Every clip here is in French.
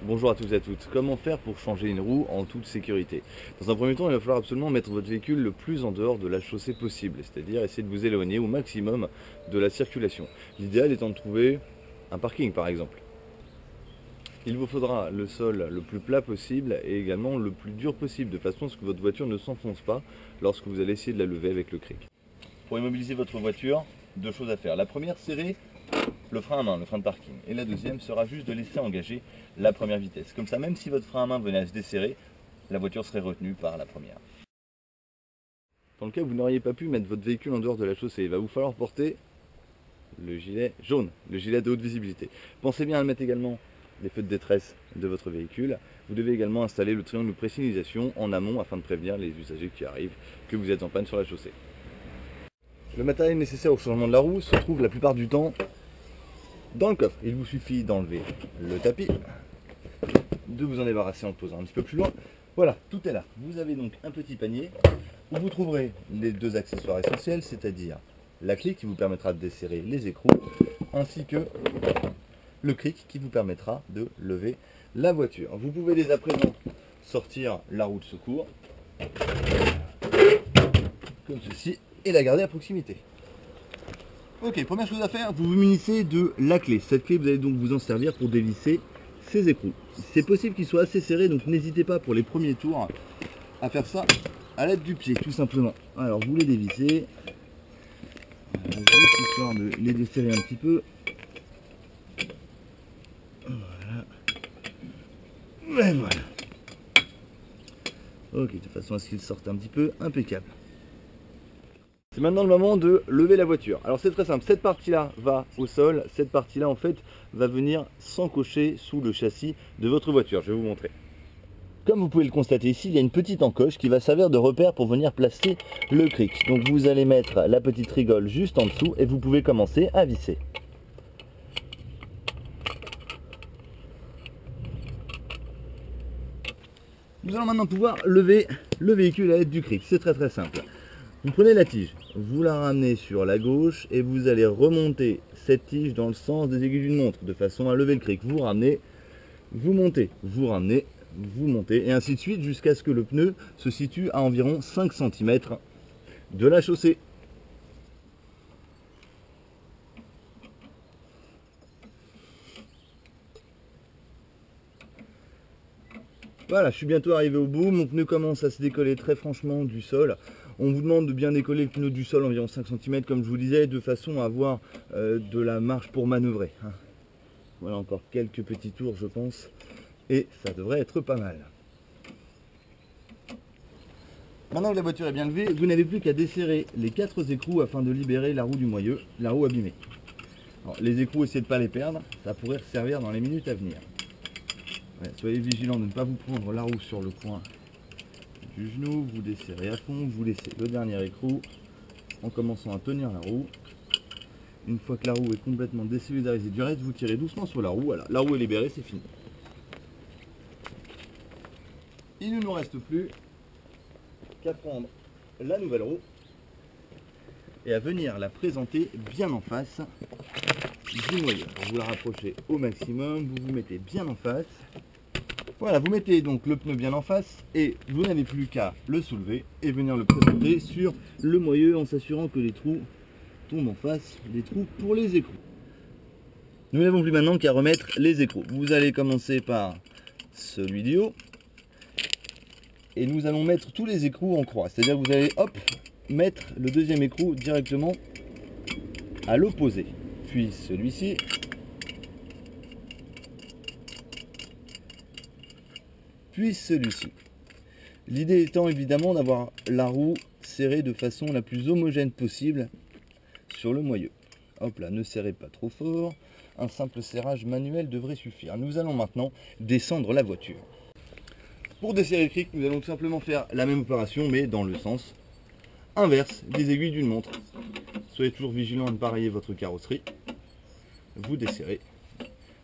Bonjour à tous et à toutes. Comment faire pour changer une roue en toute sécurité? Dans un premier temps, il va falloir absolument mettre votre véhicule le plus en dehors de la chaussée possible, c'est-à-dire essayer de vous éloigner au maximum de la circulation. L'idéal étant de trouver un parking par exemple. Il vous faudra le sol le plus plat possible et également le plus dur possible, de façon à ce que votre voiture ne s'enfonce pas lorsque vous allez essayer de la lever avec le cric. Pour immobiliser votre voiture, deux choses à faire. La première, serrer le frein à main, le frein de parking. Et la deuxième sera juste de laisser engager la première vitesse. Comme ça, même si votre frein à main venait à se desserrer, la voiture serait retenue par la première. Dans le cas où vous n'auriez pas pu mettre votre véhicule en dehors de la chaussée, il va vous falloir porter le gilet jaune, le gilet de haute visibilité. Pensez bien à mettre également les feux de détresse de votre véhicule. Vous devez également installer le triangle de présignalisation en amont afin de prévenir les usagers qui arrivent que vous êtes en panne sur la chaussée. Le matériel nécessaire au changement de la roue se trouve la plupart du temps dans le coffre. Il vous suffit d'enlever le tapis, de vous en débarrasser en posant un petit peu plus loin. Voilà, tout est là. Vous avez donc un petit panier où vous trouverez les deux accessoires essentiels, c'est-à-dire la clé qui vous permettra de desserrer les écrous, ainsi que le cric qui vous permettra de lever la voiture. Vous pouvez dès à présent sortir la roue de secours, comme ceci, et la garder à proximité. Ok, première chose à faire, vous vous munissez de la clé. Cette clé, vous allez donc vous en servir pour dévisser ces écrous. C'est possible qu'ils soient assez serrés, donc n'hésitez pas pour les premiers tours à faire ça à l'aide du pied, tout simplement. Alors vous les dévissez, juste histoire de les desserrer un petit peu. Voilà. Et voilà. Ok, de façon à ce qu'ils sortent un petit peu, impeccable. C'est maintenant le moment de lever la voiture. Alors c'est très simple, cette partie-là va au sol, cette partie-là en fait va venir s'encocher sous le châssis de votre voiture. Je vais vous montrer. Comme vous pouvez le constater ici, il y a une petite encoche qui va servir de repère pour venir placer le cric. Donc vous allez mettre la petite rigole juste en dessous et vous pouvez commencer à visser. Nous allons maintenant pouvoir lever le véhicule à l'aide du cric. C'est très très simple. Vous prenez la tige, vous la ramenez sur la gauche et vous allez remonter cette tige dans le sens des aiguilles d'une montre de façon à lever le cric. Vous ramenez, vous montez, vous ramenez, vous montez et ainsi de suite jusqu'à ce que le pneu se situe à environ 5 cm de la chaussée. Voilà, je suis bientôt arrivé au bout, mon pneu commence à se décoller très franchement du sol. On vous demande de bien décoller le pneu du sol environ 5 cm comme je vous disais, de façon à avoir de la marge pour manœuvrer. Voilà encore quelques petits tours je pense, et ça devrait être pas mal. Maintenant que la voiture est bien levée, vous n'avez plus qu'à desserrer les 4 écrous afin de libérer la roue du moyeu, la roue abîmée. Alors, les écrous, essayez de ne pas les perdre, ça pourrait servir dans les minutes à venir. Ouais, soyez vigilant de ne pas vous prendre la roue sur le coin du genou, vous desserrez à fond, vous laissez le dernier écrou en commençant à tenir la roue. Une fois que la roue est complètement désolidarisée du reste, vous tirez doucement sur la roue, voilà, la roue est libérée, c'est fini. Il ne nous reste plus qu'à prendre la nouvelle roue et à venir la présenter bien en face du moyeu. Vous la rapprochez au maximum, vous vous mettez bien en face. Voilà, vous mettez donc le pneu bien en face et vous n'avez plus qu'à le soulever et venir le présenter sur le moyeu en s'assurant que les trous tombent en face, les trous pour les écrous. Nous n'avons plus maintenant qu'à remettre les écrous. Vous allez commencer par celui du haut et nous allons mettre tous les écrous en croix. C'est-à-dire que vous allez hop, mettre le deuxième écrou directement à l'opposé. Puis celui-ci. Puis celui-ci. L'idée étant évidemment d'avoir la roue serrée de façon la plus homogène possible sur le moyeu. Hop là, ne serrez pas trop fort. Un simple serrage manuel devrait suffire. Nous allons maintenant descendre la voiture. Pour desserrer le cric, nous allons tout simplement faire la même opération mais dans le sens inverse des aiguilles d'une montre. Soyez toujours vigilant à ne pas rayer votre carrosserie. Vous desserrez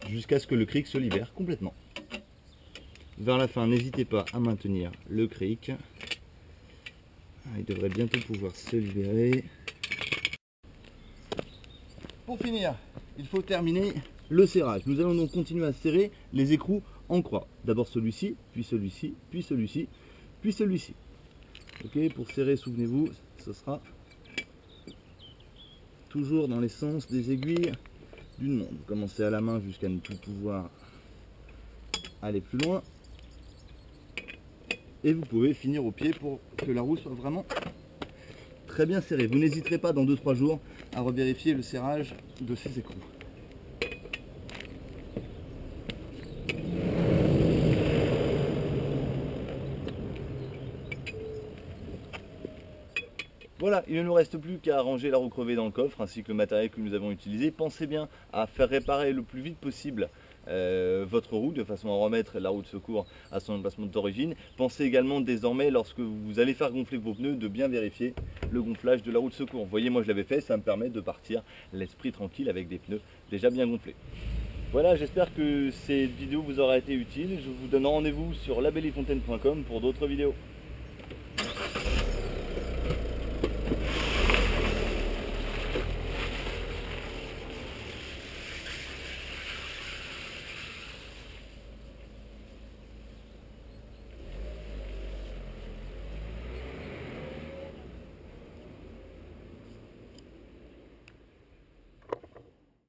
jusqu'à ce que le cric se libère complètement. Vers la fin, n'hésitez pas à maintenir le cric. Il devrait bientôt pouvoir se libérer. Pour finir, il faut terminer le serrage. Nous allons donc continuer à serrer les écrous en croix. D'abord celui-ci, puis celui-ci, puis celui-ci, puis celui-ci. Ok, pour serrer, souvenez-vous, ce sera toujours dans les sens des aiguilles d'une montre. Vous commencez à la main jusqu'à ne plus pouvoir aller plus loin. Et vous pouvez finir au pied pour que la roue soit vraiment très bien serrée. Vous n'hésiterez pas dans 2-3 jours à revérifier le serrage de ces écrous. Voilà, il ne nous reste plus qu'à ranger la roue crevée dans le coffre ainsi que le matériel que nous avons utilisé. Pensez bien à faire réparer le plus vite possible votre roue de façon à remettre la roue de secours à son emplacement d'origine. Pensez également désormais, lorsque vous allez faire gonfler vos pneus, de bien vérifier le gonflage de la roue de secours. Vous voyez, moi je l'avais fait, ça me permet de partir l'esprit tranquille avec des pneus déjà bien gonflés. Voilà, j'espère que cette vidéo vous aura été utile. Je vous donne rendez-vous sur labellifontaine.com pour d'autres vidéos.